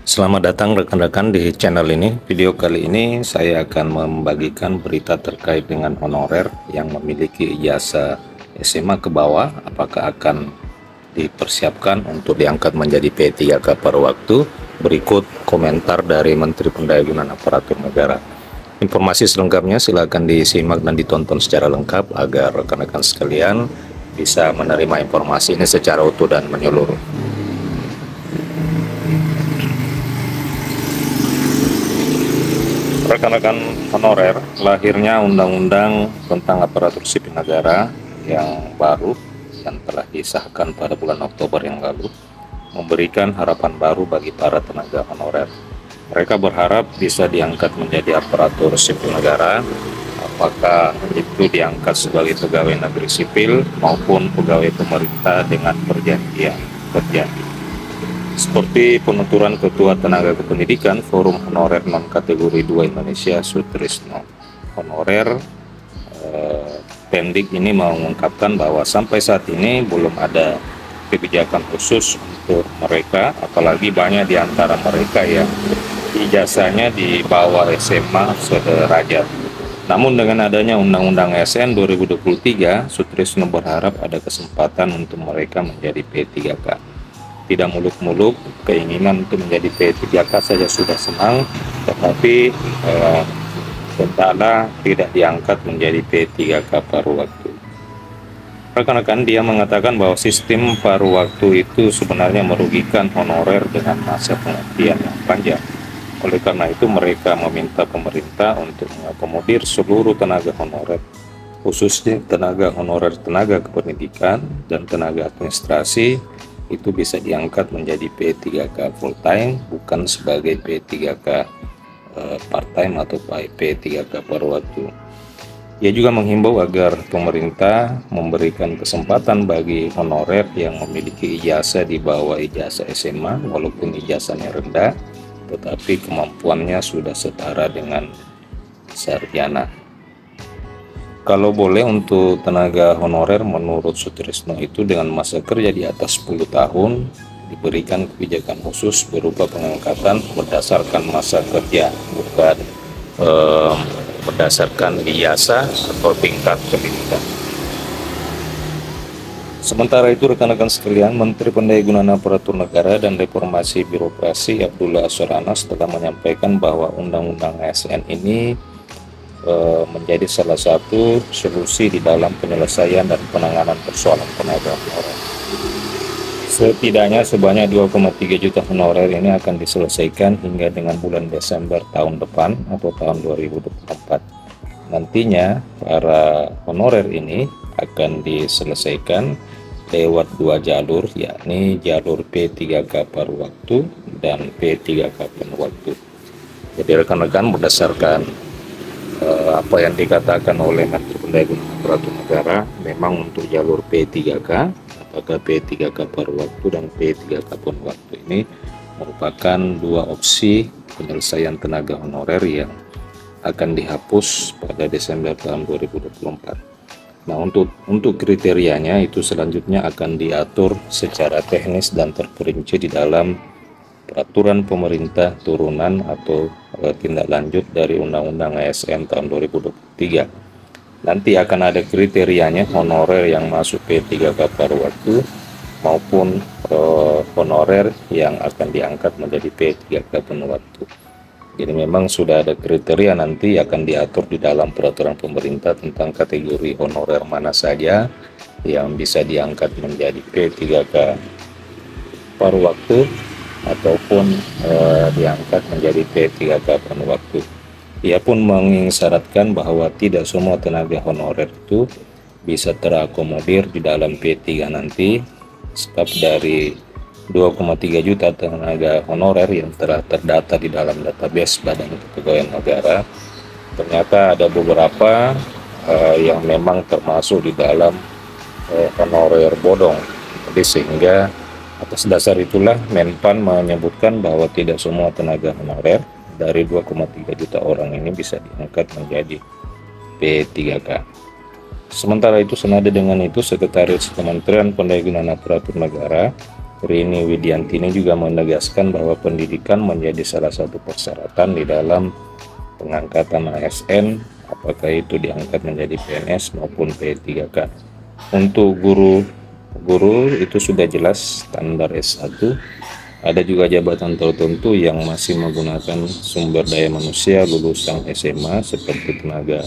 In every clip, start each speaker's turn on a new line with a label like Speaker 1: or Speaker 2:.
Speaker 1: Selamat datang rekan-rekan di channel ini. Video kali ini saya akan membagikan berita terkait dengan honorer yang memiliki ijazah SMA ke bawah, apakah akan dipersiapkan untuk diangkat menjadi P3K paruh waktu. Berikut komentar dari Menteri Pendayagunaan Aparatur Negara. Informasi selengkapnya silakan disimak dan ditonton secara lengkap agar rekan-rekan sekalian bisa menerima informasi ini secara utuh dan menyeluruh. Rekan-rekan honorer, lahirnya Undang-Undang tentang Aparatur Sipil Negara yang baru yang telah disahkan pada bulan Oktober yang lalu memberikan harapan baru bagi para tenaga honorer. Mereka berharap bisa diangkat menjadi aparatur sipil negara, apakah itu diangkat sebagai pegawai negeri sipil maupun pegawai pemerintah dengan perjanjian kerja. Seperti penuturan Ketua Tenaga Kependidikan Forum Honorer Non-Kategori 2 Indonesia, Sutrisno. Honorer Pendik ini mengungkapkan bahwa sampai saat ini belum ada kebijakan khusus untuk mereka, apalagi banyak di antara mereka yang ijazahnya di bawah SMA sederajat. Namun dengan adanya Undang-Undang ASN 2023, Sutrisno berharap ada kesempatan untuk mereka menjadi P3K. Tidak muluk-muluk, keinginan untuk menjadi P3K saja sudah senang, tetapi tentara tidak diangkat menjadi P3K paruh waktu. Rekan-rekan, dia mengatakan bahwa sistem paruh waktu itu sebenarnya merugikan honorer dengan masa pengabdian yang panjang. Oleh karena itu mereka meminta pemerintah untuk mengakomodir seluruh tenaga honorer, khususnya tenaga honorer tenaga kependidikan dan tenaga administrasi, itu bisa diangkat menjadi P3K full time, bukan sebagai P3K part time atau P3K paruh waktu. Ia juga menghimbau agar pemerintah memberikan kesempatan bagi honorer yang memiliki ijazah di bawah ijazah SMA, walaupun ijazahnya rendah, tetapi kemampuannya sudah setara dengan sarjana. Kalau boleh untuk tenaga honorer, menurut Sutrisno itu dengan masa kerja di atas 10 tahun diberikan kebijakan khusus berupa pengangkatan berdasarkan masa kerja, bukan berdasarkan ijazah atau tingkat pendidikan. Sementara itu rekan-rekan sekalian, Menteri Pendayagunaan Aparatur Negara dan Reformasi Birokrasi Abdullah Azwar Anas telah menyampaikan bahwa Undang-Undang ASN ini menjadi salah satu solusi di dalam penyelesaian dan penanganan persoalan tenaga honorer. Setidaknya sebanyak 2,3 juta honorer ini akan diselesaikan hingga dengan bulan Desember tahun depan atau tahun 2024. Nantinya para honorer ini akan diselesaikan lewat dua jalur, yakni jalur P3K paruh waktu dan P3K penuh waktu. Jadi rekan-rekan, berdasarkan apa yang dikatakan oleh Menteri Pendayagunaan Aparatur Negara, memang untuk jalur P3K, apakah P3K paruh waktu dan P3K penuh waktu ini merupakan dua opsi penyelesaian tenaga honorer yang akan dihapus pada Desember tahun 2024. Nah, untuk kriterianya itu selanjutnya akan diatur secara teknis dan terperinci di dalam peraturan pemerintah turunan atau tindak lanjut dari Undang-Undang ASN tahun 2023. Nanti akan ada kriterianya honorer yang masuk P3K paruh waktu maupun honorer yang akan diangkat menjadi P3K penuh waktu. Jadi memang sudah ada kriteria, nanti akan diatur di dalam peraturan pemerintah tentang kategori honorer mana saja yang bisa diangkat menjadi P3K paruh waktu ataupun diangkat menjadi P3K penuh waktu. Ia pun mengisyaratkan bahwa tidak semua tenaga honorer itu bisa terakomodir di dalam P3 nanti, sebab dari 2,3 juta tenaga honorer yang telah terdata di dalam database Badan Kepegawaian Negara, ternyata ada beberapa yang memang termasuk di dalam honorer bodong. Jadi sehingga atas dasar itulah Menpan menyebutkan bahwa tidak semua tenaga honorer dari 2,3 juta orang ini bisa diangkat menjadi P3K. Sementara itu, senada dengan itu, Sekretaris Kementerian Pendayagunaan Aparatur Negara Rini Widiantini juga menegaskan bahwa pendidikan menjadi salah satu persyaratan di dalam pengangkatan ASN, apakah itu diangkat menjadi PNS maupun P3K. Untuk guru itu sudah jelas standar S1. Ada juga jabatan tertentu yang masih menggunakan sumber daya manusia lulusan SMA seperti tenaga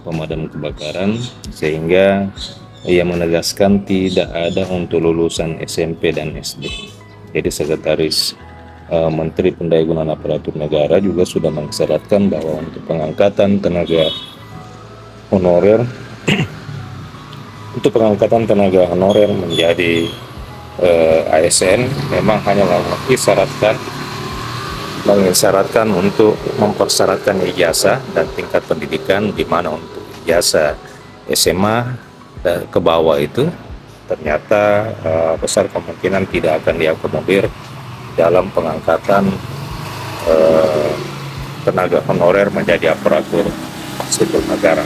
Speaker 1: pemadam kebakaran, sehingga ia menegaskan tidak ada untuk lulusan SMP dan SD. Jadi Sekretaris Menteri Pendayagunaan Aparatur Negara juga sudah mengisyaratkan bahwa untuk pengangkatan tenaga honorer untuk pengangkatan tenaga honorer menjadi ASN memang hanya mengisyaratkan untuk mempersyaratkan ijazah dan tingkat pendidikan, di mana untuk ijazah SMA dan ke bawah itu ternyata besar kemungkinan tidak akan diakomodir dalam pengangkatan tenaga honorer menjadi aparatur sipil negara.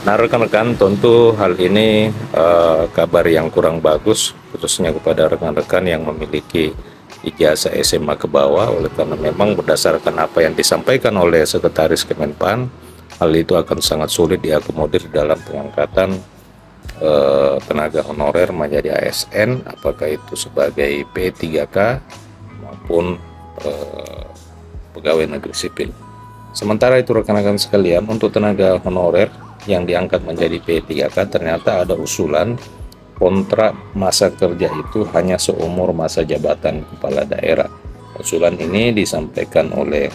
Speaker 1: Nah, rekan-rekan, tentu hal ini kabar yang kurang bagus, khususnya kepada rekan-rekan yang memiliki ijazah SMA ke bawah, oleh karena memang berdasarkan apa yang disampaikan oleh Sekretaris Kemenpan, hal itu akan sangat sulit diakomodir dalam pengangkatan tenaga honorer menjadi ASN, apakah itu sebagai P3K maupun pegawai negeri sipil. Sementara itu rekan-rekan sekalian, untuk tenaga honorer yang diangkat menjadi P3K ternyata ada usulan kontrak masa kerja itu hanya seumur masa jabatan kepala daerah. Usulan ini disampaikan oleh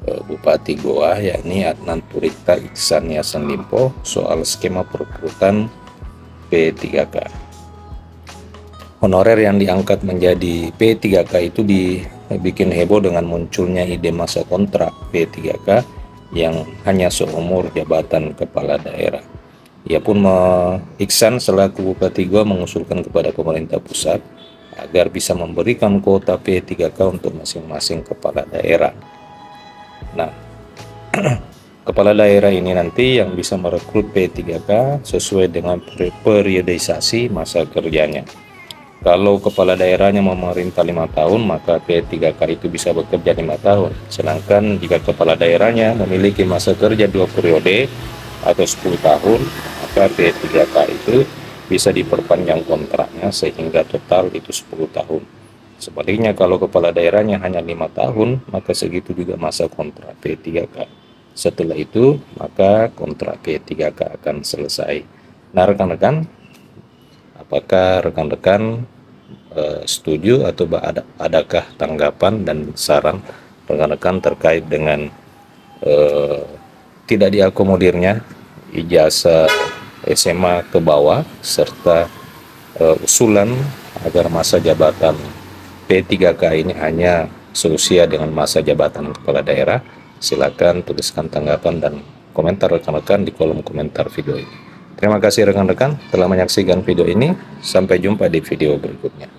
Speaker 1: Bupati Goa, yakni Adnan Turikta Iksan Yasan Limpo, soal skema perekrutan P3K. Honorer yang diangkat menjadi P3K itu dibikin heboh dengan munculnya ide masa kontrak P3K yang hanya seumur jabatan kepala daerah. Ia pun Iksan selaku Bupati Goa mengusulkan kepada pemerintah pusat agar bisa memberikan kuota P3K untuk masing-masing kepala daerah. Nah, kepala daerah ini nanti yang bisa merekrut P3K sesuai dengan periodisasi masa kerjanya. Kalau kepala daerahnya memerintah 5 tahun, maka P3K itu bisa bekerja 5 tahun. Sedangkan jika kepala daerahnya memiliki masa kerja 2 periode atau 10 tahun, maka P3K itu bisa diperpanjang kontraknya sehingga total itu 10 tahun. Sebaliknya kalau kepala daerahnya hanya 5 tahun, maka segitu juga masa kontrak P3K. Setelah itu, maka kontrak P3K akan selesai. Nah, rekan-rekan, apakah rekan-rekan setuju atau adakah tanggapan dan saran rekan-rekan terkait dengan tidak diakomodirnya ijazah SMA ke bawah serta usulan agar masa jabatan P3K ini hanya seusia dengan masa jabatan kepala daerah? Silakan tuliskan tanggapan dan komentar rekan-rekan di kolom komentar video ini. Terima kasih rekan-rekan telah menyaksikan video ini. Sampai jumpa di video berikutnya.